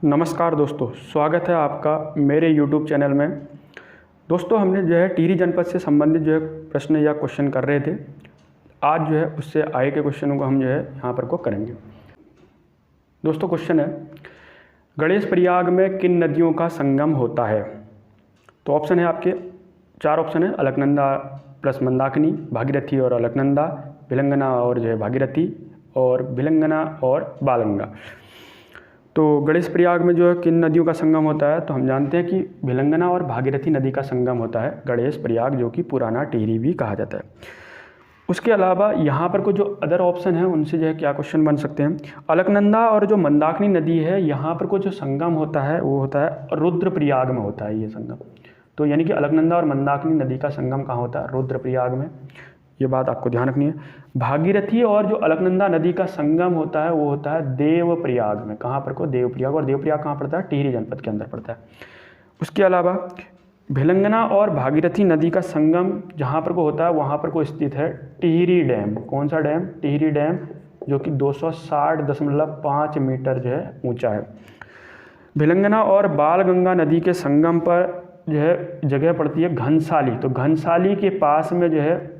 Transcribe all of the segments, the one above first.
नमस्कार दोस्तों, स्वागत है आपका मेरे YouTube चैनल में। दोस्तों, हमने जो है टिहरी जनपद से संबंधित जो है प्रश्न या क्वेश्चन कर रहे थे। आज जो है उससे आए के क्वेश्चनों को हम जो है यहाँ पर को करेंगे। दोस्तों, क्वेश्चन है, गणेश प्रयाग में किन नदियों का संगम होता है? तो ऑप्शन है आपके 4 ऑप्शन है, अलकनंदा प्लस मंदाकिनी, भागीरथी और अलकनंदा, भिलंगना और जो है भागीरथी, और भिलंगना और बालगंगा। तो गणेश प्रयाग में जो है किन नदियों का संगम होता है? तो हम जानते हैं कि भिलंगना और भागीरथी नदी का संगम होता है गणेश प्रयाग, जो कि पुराना टिहरी भी कहा जाता है। उसके अलावा यहाँ पर को जो अदर ऑप्शन है उनसे जो है क्या क्वेश्चन बन सकते हैं? अलकनंदा और जो मंदाकिनी नदी है, यहाँ पर को जो संगम होता है वो होता है रुद्रप्रयाग में होता है ये संगम। तो यानी कि अलकनंदा और मंदाकिनी नदी का संगम कहाँ होता है? रुद्रप्रयाग में। ये बात आपको ध्यान रखनी है। भागीरथी और जो अलकनंदा नदी का संगम होता है वो होता है देवप्रयाग में। कहाँ पर को? देवप्रयाग। और देवप्रयाग कहाँ पड़ता है? टिहरी जनपद के अंदर पड़ता है। उसके अलावा भिलंगना और भागीरथी नदी का संगम जहाँ पर को होता है वहाँ पर को स्थित है टिहरी डैम। कौन सा डैम? टिहरी डैम, जो कि 260.5 मीटर जो है ऊँचा है। भिलंगना और बालगंगा नदी के संगम पर जो है जगह पड़ती है घनसाली। तो घनसाली के पास में जो है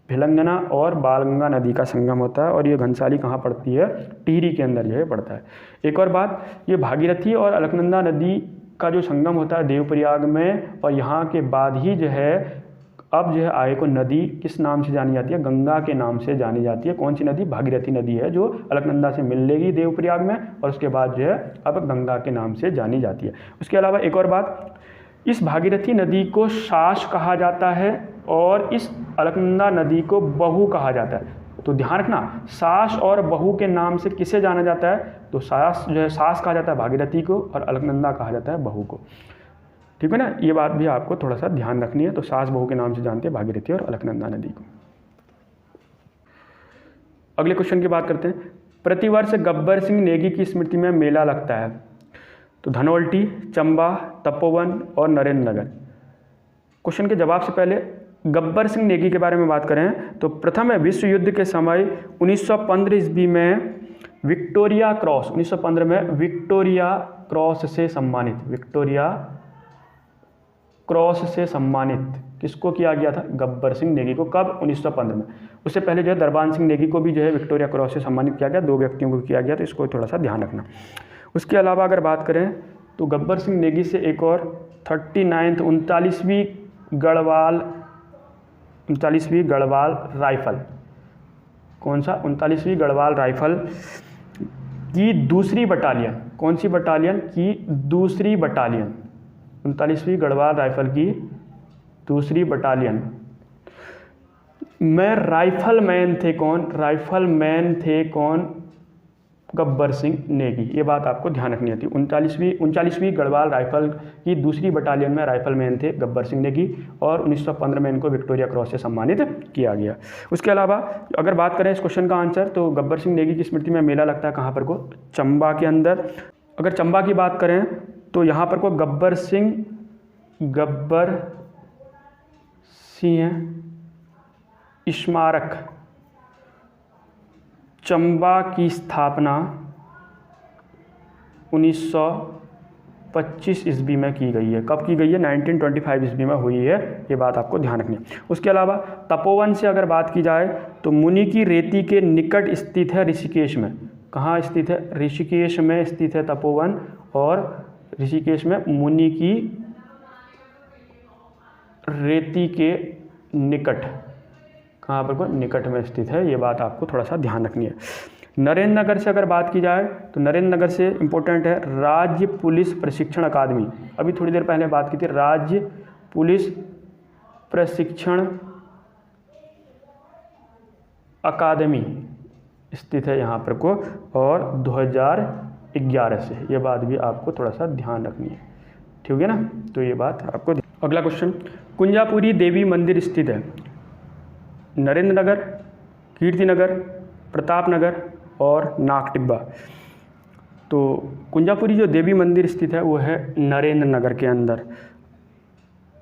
भिलंगना और बालगंगा नदी का संगम होता है, और ये घनसाली कहाँ पड़ती है? टिहरी के अंदर जो है पड़ता है। एक और बात, ये भागीरथी और अलकनंदा नदी का जो संगम होता है देवप्रयाग में, और यहाँ के बाद ही जो है अब जो है आगे को नदी किस नाम से जानी जाती है? गंगा के नाम से जानी जाती है। कौन सी नदी? भागीरथी नदी है, जो अलकनंदा से मिल लेगी देवप्रयाग में, और उसके बाद जो है अब गंगा के नाम से जानी जाती है। उसके अलावा एक और बात, इस भागीरथी नदी को सास कहा जाता है और इस अलकनंदा नदी को बहू कहा जाता है। तो ध्यान रखना, सास और बहू के नाम से किसे जाना जाता है? तो सास जो है सास कहा जाता है भागीरथी को, और अलकनंदा कहा जाता है बहू को। ठीक है ना? ये बात भी आपको थोड़ा सा ध्यान रखनी है। तो सास बहू के नाम से जानते हैं भागीरथी और अलकनंदा नदी को। अगले क्वेश्चन की बात करते हैं। प्रतिवर्ष गब्बर सिंह नेगी की स्मृति में मेला लगता है। तो धनोल्टी, चंबा, तपोवन और नरेंद्र नगर। क्वेश्चन के जवाब से पहले गब्बर सिंह नेगी के बारे में बात करें तो प्रथम विश्व युद्ध के समय 1915 ईस्वी में विक्टोरिया क्रॉस, 1915 में विक्टोरिया क्रॉस से सम्मानित, विक्टोरिया क्रॉस से सम्मानित किसको किया गया था? गब्बर सिंह नेगी को। कब? 1915 में। उससे पहले जो है दरबान सिंह नेगी को भी जो है विक्टोरिया क्रॉस से सम्मानित किया गया। 2 व्यक्तियों को किया गया, तो इसको थोड़ा सा ध्यान रखना। उसके अलावा अगर बात करें तो गब्बर सिंह नेगी से एक और 39वीं गढ़वाल राइफल, कौन सा? 39वीं गढ़वाल राइफल की दूसरी बटालियन। कौन सी बटालियन की? दूसरी बटालियन। 39वीं गढ़वाल राइफल की दूसरी बटालियन में राइफलमैन थे कौन? राइफलमैन थे कौन? गब्बर सिंह नेगी। ये बात आपको ध्यान रखनी थी। 39वीं गढ़वाल राइफल की दूसरी बटालियन में राइफलमैन थे गब्बर सिंह नेगी, और 1915 में इनको विक्टोरिया क्रॉस से सम्मानित किया गया। उसके अलावा अगर बात करें इस क्वेश्चन का आंसर, तो गब्बर सिंह नेगी की स्मृति में मेला लगता है कहाँ पर को? चंबा के अंदर। अगर चंबा की बात करें तो यहाँ पर को गब्बर सिंह स्मारक चंबा की स्थापना 1925 ईस्वी में की गई है। कब की गई है? 1925 ईस्वी में हुई है। ये बात आपको ध्यान रखनी है। उसके अलावा तपोवन से अगर बात की जाए तो मुनि की रेती के निकट स्थित है ऋषिकेश में। कहाँ स्थित है? ऋषिकेश में स्थित है तपोवन, और ऋषिकेश में मुनि की रेती के निकट, कहाँ पर को? निकट में स्थित है। ये बात आपको थोड़ा सा ध्यान रखनी है। नरेंद्र नगर से अगर बात की जाए तो नरेंद्र नगर से इम्पोर्टेंट है राज्य पुलिस प्रशिक्षण अकादमी। अभी थोड़ी देर पहले बात की थी, राज्य पुलिस प्रशिक्षण अकादमी स्थित है यहाँ पर को, और 2011 से। ये बात भी आपको थोड़ा सा ध्यान रखनी है। ठीक है ना? तो ये बात आपको। अगला क्वेश्चन, कुंजापुरी देवी मंदिर स्थित है नरेंद्र नगर, कीर्तिनगर, प्रताप नगर और नागटिब्बा। तो कुंजापुरी जो देवी मंदिर स्थित है वो है नरेंद्र नगर के अंदर।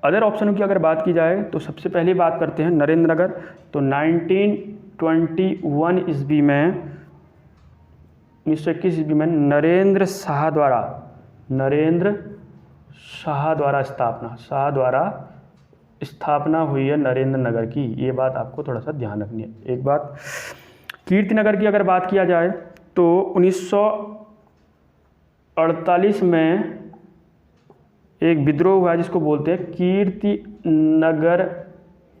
अदर ऑप्शनों की अगर बात की जाए तो सबसे पहले बात करते हैं नरेंद्र नगर। तो 1921 ईस्वी में 1921 ईस्वी में नरेंद्र शाह द्वारा नरेंद्र शाह द्वारा स्थापना हुई है नरेंद्र नगर की। ये बात आपको थोड़ा सा ध्यान रखनी है। एक बात, कीर्तिनगर की अगर बात किया जाए तो 1948 में एक विद्रोह हुआ जिसको बोलते हैं कीर्तिनगर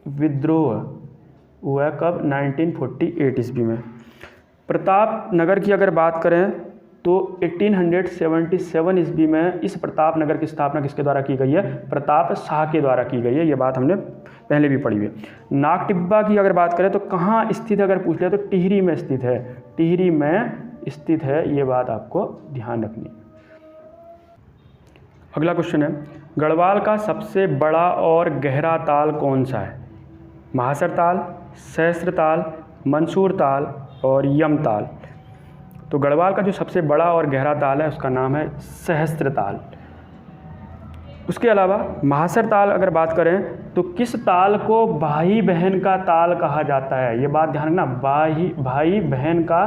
विद्रोह, हुआ कब? 1948 ईस्वी में। प्रताप नगर की अगर बात करें तो 1877 ईस्वी में इस प्रताप नगर की स्थापना किसके द्वारा की गई है? प्रताप शाह के द्वारा की गई है। ये बात हमने पहले भी पढ़ी है। नागटिब्बा की अगर बात करें तो कहाँ स्थित है अगर पूछ लिया तो टिहरी में स्थित है, टिहरी में स्थित है। ये बात आपको ध्यान रखनी है। अगला क्वेश्चन है, गढ़वाल का सबसे बड़ा और गहरा ताल कौन सा है? महासर ताल, सहस्त्र ताल, मंसूर ताल और यम ताल। तो गढ़वाल का जो सबसे बड़ा और गहरा ताल है उसका नाम है सहस्त्र ताल। उसके अलावा महासर ताल अगर बात करें तो किस ताल को भाई बहन का ताल कहा जाता है? ये बात ध्यान रखना, भाई बहन का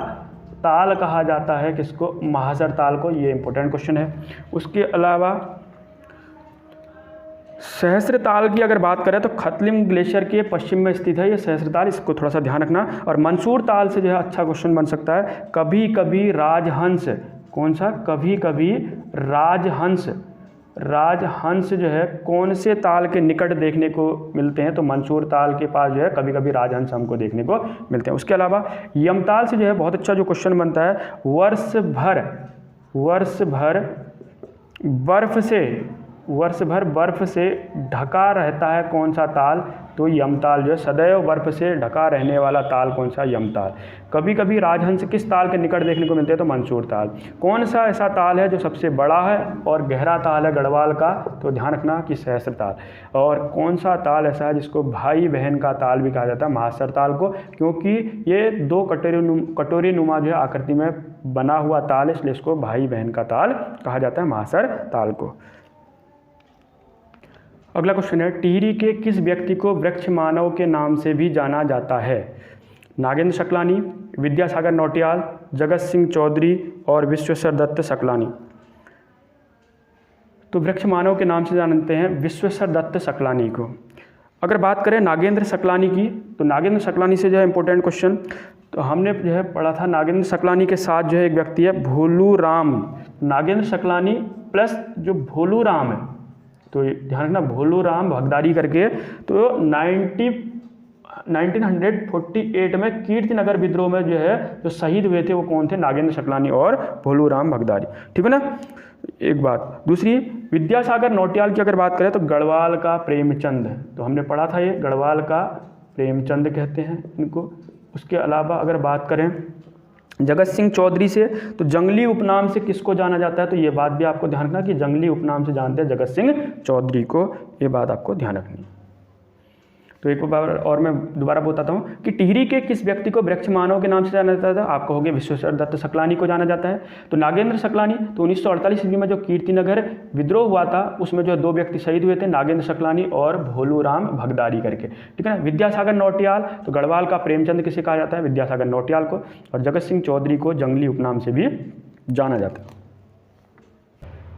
ताल कहा जाता है किसको? महासर ताल को। ये इंपॉर्टेंट क्वेश्चन है। उसके अलावा सहस्त्र ताल की अगर बात करें तो खतलिम ग्लेशियर के पश्चिम में स्थित है ये सहस्त्र ताल, इसको थोड़ा सा ध्यान रखना। और मंसूर ताल से जो है अच्छा क्वेश्चन बन सकता है, कभी कभी राजहंस। कौन सा? कभी कभी राजहंस। राजहंस जो है कौन से ताल के निकट देखने को मिलते हैं? तो मंसूर ताल के पास जो है कभी कभी राजहंस हमको देखने को मिलते हैं। उसके अलावा यमताल से जो है बहुत अच्छा जो क्वेश्चन बनता है, वर्ष भर बर्फ से ढका रहता है कौन सा ताल? तो यमताल जो है सदैव बर्फ से ढका रहने वाला ताल कौन सा? यमताल। कभी कभी राजहंस किस ताल के निकट देखने को मिलते हैं? तो मंसूर ताल। कौन सा ऐसा ताल है जो सबसे बड़ा है और गहरा ताल है गढ़वाल का? तो ध्यान रखना कि सहस्त्र ताल। और कौन सा ताल ऐसा है जिसको भाई बहन का ताल भी कहा जाता है? महासर ताल को, क्योंकि ये दो कटोरी नुमा जो है आकृति में बना हुआ ताल है, इसलिए इसको भाई बहन का ताल कहा जाता है, महासर ताल को। अगला क्वेश्चन है, टिहरी के किस व्यक्ति को वृक्ष मानव के नाम से भी जाना जाता है? नागेंद्र सकलानी, विद्यासागर नौटियाल, जगत सिंह चौधरी और विश्वेश्वर दत्त सकलानी। तो वृक्ष मानव के नाम से जानते हैं विश्वेश्वर दत्त सकलानी को। अगर बात करें नागेंद्र सकलानी की तो नागेंद्र सकलानी से जो है इंपॉर्टेंट क्वेश्चन तो हमने जो है पढ़ा था, नागेंद्र सकलानी के साथ जो है एक व्यक्ति है भोलू राम। नागेंद्र सकलानी प्लस जो भोलू राम है, तो ध्यान रखना भोलू राम भगदारी करके, तो 1948 में कीर्तिनगर विद्रोह में जो है जो शहीद हुए थे वो कौन थे? नागेंद्र सकलानी और भोलू राम भगदारी। ठीक है ना, एक बात। दूसरी, विद्यासागर नौटियाल की अगर बात करें तो गढ़वाल का प्रेमचंद, तो हमने पढ़ा था ये गढ़वाल का प्रेमचंद कहते हैं इनको। उसके अलावा अगर बात करें जगत सिंह चौधरी से तो जंगली उपनाम से किसको जाना जाता है? तो ये बात भी आपको ध्यान रखना कि जंगली उपनाम से जानते हैं जगत सिंह चौधरी को। ये बात आपको ध्यान रखनी है। तो एक बार और मैं दोबारा बताता हूँ कि टिहरी के किस व्यक्ति को वृक्ष मानव के नाम से जाना जाता था? आप कहोगे विश्वेश्वर दत्त सकलानी को जाना जाता है। तो नागेंद्र सकलानी, तो 1948 ईस्वी में जो कीर्तिनगर विद्रोह हुआ था उसमें जो दो व्यक्ति शहीद हुए थे, नागेंद्र सकलानी और भोलू राम भगदारी करके। ठीक है ना। विद्यासागर नौटियाल, तो गढ़वाल का प्रेमचंद किसे कहा जाता है? विद्यासागर नौटियाल को। और जगत सिंह चौधरी को जंगली उपनाम से भी जाना जाता है।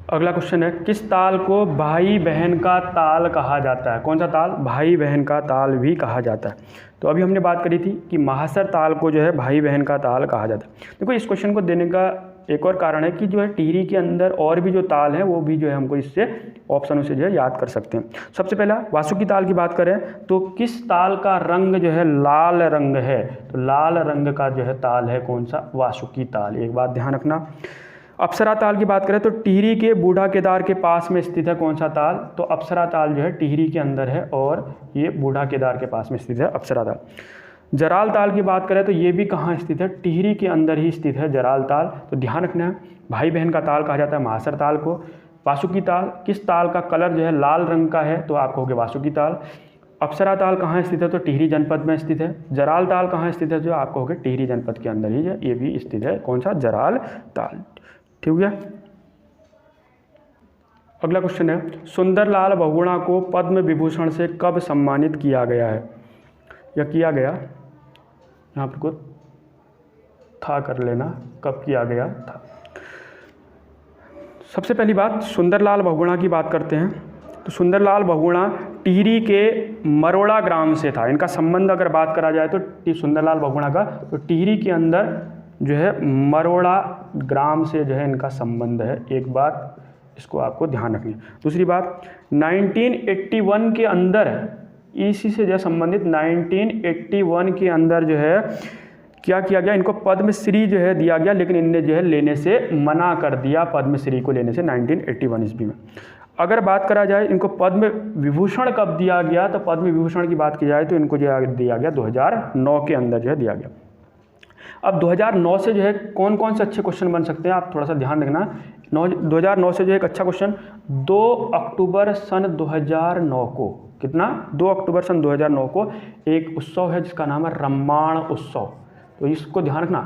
अगला क्वेश्चन है, किस ताल को भाई बहन का ताल कहा जाता है? कौन सा ताल? भाई बहन का ताल भी कहा जाता है। तो अभी हमने बात करी थी कि महासर ताल को जो है भाई बहन का ताल कहा जाता है। देखो इस क्वेश्चन को देने का एक और कारण है कि जो है टिहरी के अंदर और भी जो ताल हैं वो भी जो है हमको इससे ऑप्शनों से जो है याद कर सकते हैं। सबसे पहला वासुकी ताल की बात करें तो किस ताल का रंग जो है लाल रंग है? तो लाल रंग का जो है ताल है कौन सा? वासुकी ताल। एक बात ध्यान रखना। अप्सरा ताल की बात करें तो टिहरी के बूढ़ा केदार के पास में स्थित है कौन सा ताल? तो अप्सरा ताल जो है टिहरी के अंदर है और ये बूढ़ा केदार के पास में स्थित है अप्सरा ताल। जराल ताल की बात करें तो ये भी कहाँ स्थित है? टिहरी के अंदर ही स्थित है जराल ताल। तो ध्यान रखना है भाई बहन का ताल कहा जाता है महासर ताल को। वासुकी ताल, किस ताल का कलर जो है लाल रंग का है? तो आप कहोगे वासुकी ताल। अप्सरा ताल कहाँ स्थित है? तो टिहरी जनपद में स्थित है। जराल ताल कहाँ स्थित है? जो आप कहोगे टिहरी जनपद के अंदर ही है, ये भी स्थित है कौन सा? जराल ताल। ठीक है। अगला क्वेश्चन है, सुंदरलाल बहुगुणा को पद्म विभूषण से कब सम्मानित किया गया है या किया गया? यहाँ पर कुछ था कर लेना, कब किया गया था। सबसे पहली बात सुंदरलाल बहुगुणा की बात करते हैं। तो सुंदरलाल बहुगुणा टिहरी के मरोड़ा ग्राम से था। इनका संबंध अगर बात करा जाए तो सुंदरलाल बहुगुणा का तो टिहरी के अंदर जो है मरोड़ा ग्राम से जो है इनका संबंध है। एक बात इसको आपको ध्यान रखनी है। दूसरी बात 1981 के अंदर इसी से जो संबंधित 1981 के अंदर जो है क्या किया गया, इनको पद्मश्री जो है दिया गया, लेकिन इनने जो है लेने से मना कर दिया पद्मश्री को लेने से 1981 ईस्वी में। अगर बात करा जाए इनको पद्म विभूषण कब दिया गया, तो पद्म विभूषण की बात की जाए तो इनको जो दिया गया 2009 के अंदर जो है दिया गया। अब 2009 से जो है कौन कौन से अच्छे क्वेश्चन बन सकते हैं, आप थोड़ा सा ध्यान रखना। 2009 से जो है एक अच्छा क्वेश्चन 2 अक्टूबर सन 2009 को, कितना 2 अक्टूबर सन 2009 को एक उत्सव है जिसका नाम है रम्माण उत्सव। तो इसको ध्यान रखना।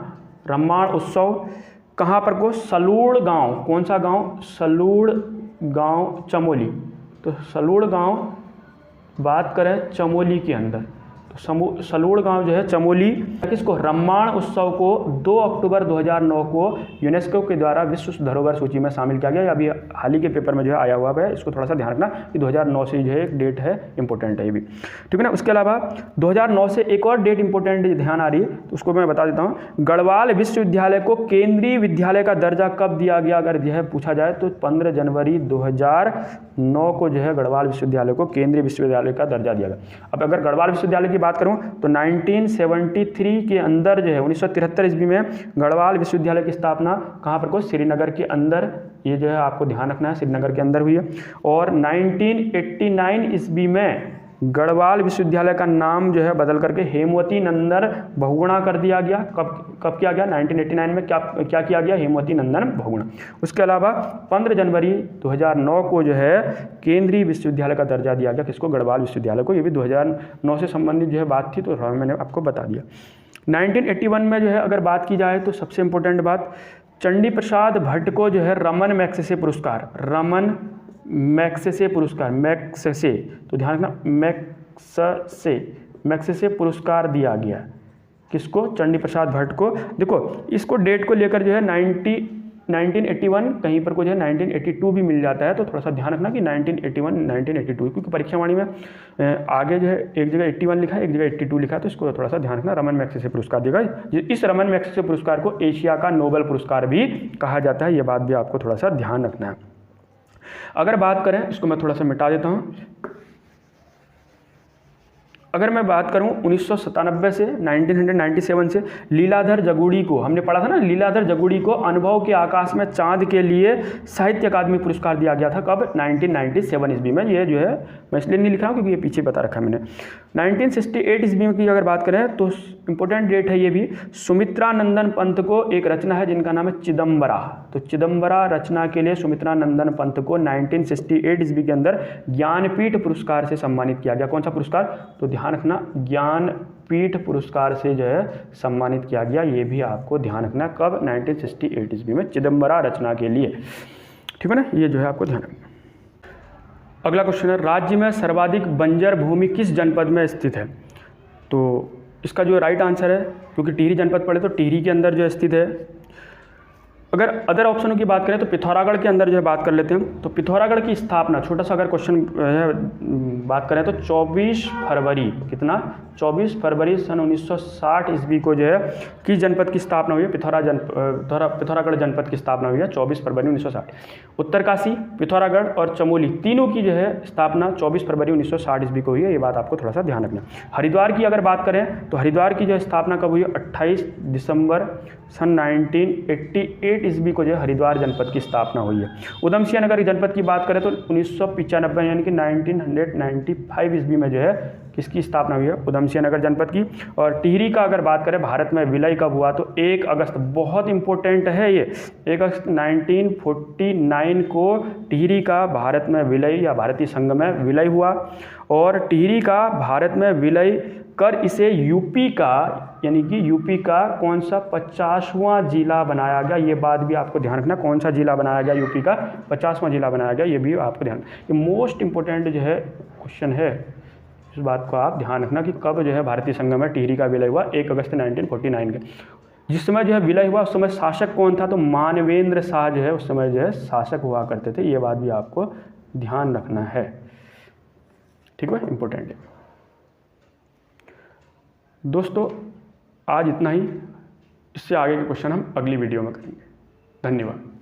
रम्माण उत्सव कहाँ पर को, सलूड़ गांव, कौन सा गांव, सलूड़ गांव चमोली। तो सलूड़ गांव बात करें चमोली के अंदर, तो सलूड़ गांव जो है चमोली, किसको, रम्माण उत्सव को 2 अक्टूबर 2009 को यूनेस्को के द्वारा विश्व धरोहर सूची में शामिल किया गया। अभी हाल ही के पेपर में जो है आया हुआ है, इसको थोड़ा सा ध्यान रखना कि 2009 से जो है एक डेट है, इंपॉर्टेंट है ये भी, ठीक है ना। उसके अलावा 2009 से एक और डेट इंपॉर्टेंट ध्यान आ रही है, तो उसको मैं बता देता हूँ। गढ़वाल विश्वविद्यालय को केंद्रीय विद्यालय का दर्जा कब दिया गया, अगर यह पूछा जाए तो 15 जनवरी 2009 को जो है गढ़वाल विश्वविद्यालय को केंद्रीय विश्वविद्यालय का दर्जा दिया गया। अब अगर गढ़वाल विश्वविद्यालय की बात करूं तो 1973 के अंदर जो है 1973 ईस्वी में गढ़वाल विश्वविद्यालय की स्थापना कहाँ पर को, श्रीनगर के अंदर, ये जो है आपको ध्यान रखना है, श्रीनगर के अंदर हुई है। और 1989 ईस्वी में गढ़वाल विश्वविद्यालय का नाम जो है बदल करके हेमवती नंदन बहुगुणा कर दिया गया। कब किया गया, 1989 में क्या किया गया, हेमवती नंदन बहुगुणा। उसके अलावा 15 जनवरी 2009 को जो है केंद्रीय विश्वविद्यालय का दर्जा दिया गया, किसको, गढ़वाल विश्वविद्यालय को। ये भी 2009 से संबंधित जो है बात थी, तो मैंने आपको बता दिया। 1981 में जो है अगर बात की जाए तो सबसे इंपॉर्टेंट बात, चंडी प्रसाद भट्ट को जो है रमन मैग्सेसे पुरस्कार, रमन मैग्सेसे पुरस्कार, मैग्सेसे, तो ध्यान रखना, मैग्सेसे पुरस्कार दिया गया। किसको, चंडी प्रसाद भट्ट को। देखो इसको डेट को लेकर जो है 1981 कहीं पर को जो है 1982 भी मिल जाता है, तो थोड़ा सा ध्यान रखना कि 1981 1982, क्योंकि परीक्षा वाणी में आगे जो है एक जगह 81 लिखा है, एक जगह 82 लिखा है, तो इसको थोड़ा सा ध्यान रखना। रमन मैग्सेसे पुरस्कार देगा। इस रमन मैग्सेसे पुरस्कार को एशिया का नोबेल पुरस्कार भी कहा जाता है, ये बात भी आपको थोड़ा सा ध्यान रखना है। अगर बात करें, इसको मैं थोड़ा सा मिटा देता हूँ। अगर मैं बात करूं 1997 से 1997 से लीलाधर जगुड़ी को, हमने पढ़ा था ना, लीलाधर जगुड़ी को अनुभव के आकाश में चांद के लिए साहित्य अकादमी पुरस्कार दिया गया था। कब, 1997 ईस्वी में। ये जो है मैं इसलिए नहीं लिखा हूँ क्योंकि ये पीछे बता रखा है मैंने। 1968 ईस्वी की अगर बात करें तो इंपॉर्टेंट डेट है ये भी। सुमित्रा नंदन पंत को एक रचना है जिनका नाम है चिदम्बरा, तो चिदम्बरा रचना के लिए सुमित्रा नंदन पंत को 1968 ईस्वी के अंदर ज्ञानपीठ पुरस्कार से सम्मानित किया गया। कौन सा पुरस्कार, तो ध्यान रखना, ज्ञानपीठ पुरस्कार से जो है सम्मानित किया गया। ये भी आपको ध्यान रखना, कब, 1968 ईस्वी में, चिदम्बरा रचना के लिए, ठीक है ना। ये जो है आपको ध्यान रखना। अगला क्वेश्चन है, राज्य में सर्वाधिक बंजर भूमि किस जनपद में स्थित है। तो इसका जो राइट आंसर है, क्योंकि टिहरी जनपद पड़े तो टिहरी के अंदर जो स्थित है। अगर अदर ऑप्शनों की बात करें तो पिथौरागढ़ के अंदर जो है बात कर लेते हैं। तो पिथौरागढ़ की स्थापना, छोटा सा अगर क्वेश्चन बात करें तो 24 फरवरी, कितना, 24 फरवरी सन 1960 ईस्वी को जो है किस जनपद की स्थापना हुई है, पिथौरागढ़ जनपद की स्थापना हुई है 24 फरवरी 1960। उत्तरकाशी, पिथौरागढ़ और चमोली तीनों की जो है स्थापना 24 फरवरी 1960 ईस्वी को हुई है। ये बात आपको थोड़ा सा ध्यान रखना। हरिद्वार की अगर बात करें तो हरिद्वार की जो स्थापना कब हुई है, 28 दिसंबर सन 1988 ईस्वी को जो है हरिद्वार जनपद की स्थापना हुई है। उधम सिंह नगर जनपद की बात करें तो 1995 यानी कि 1995 ईस्वी में जो है किसकी स्थापना हुई है, उधम सिंह नगर जनपद की। और टिहरी का अगर बात करें भारत में विलय कब हुआ, तो 1 अगस्त, बहुत इंपॉर्टेंट है ये, 1 अगस्त 1949 को टिहरी का भारत में विलय या भारतीय संघ में विलय हुआ। और टिहरी का भारत में विलय कर इसे यूपी का, यानी कि यूपी का कौन सा 50वां जिला बनाया गया। ये बात भी आपको ध्यान रखना, कौन सा जिला बनाया गया, यूपी का 50वां जिला बनाया गया। ये भी आपको ध्यान, ये मोस्ट इंपॉर्टेंट जो है क्वेश्चन है, इस बात को आप ध्यान रखना कि कब जो है भारतीय संघ में टिहरी का विलय हुआ, 1 अगस्त 1949 के। जिस समय जो है विलय हुआ उस समय शासक कौन था, तो मानवेंद्र शाह जो है उस समय जो है शासक हुआ करते थे। ये बात भी आपको ध्यान रखना है, ठीक है, इम्पोर्टेंट है। दोस्तों आज इतना ही, इससे आगे के क्वेश्चन हम अगली वीडियो में करेंगे। धन्यवाद।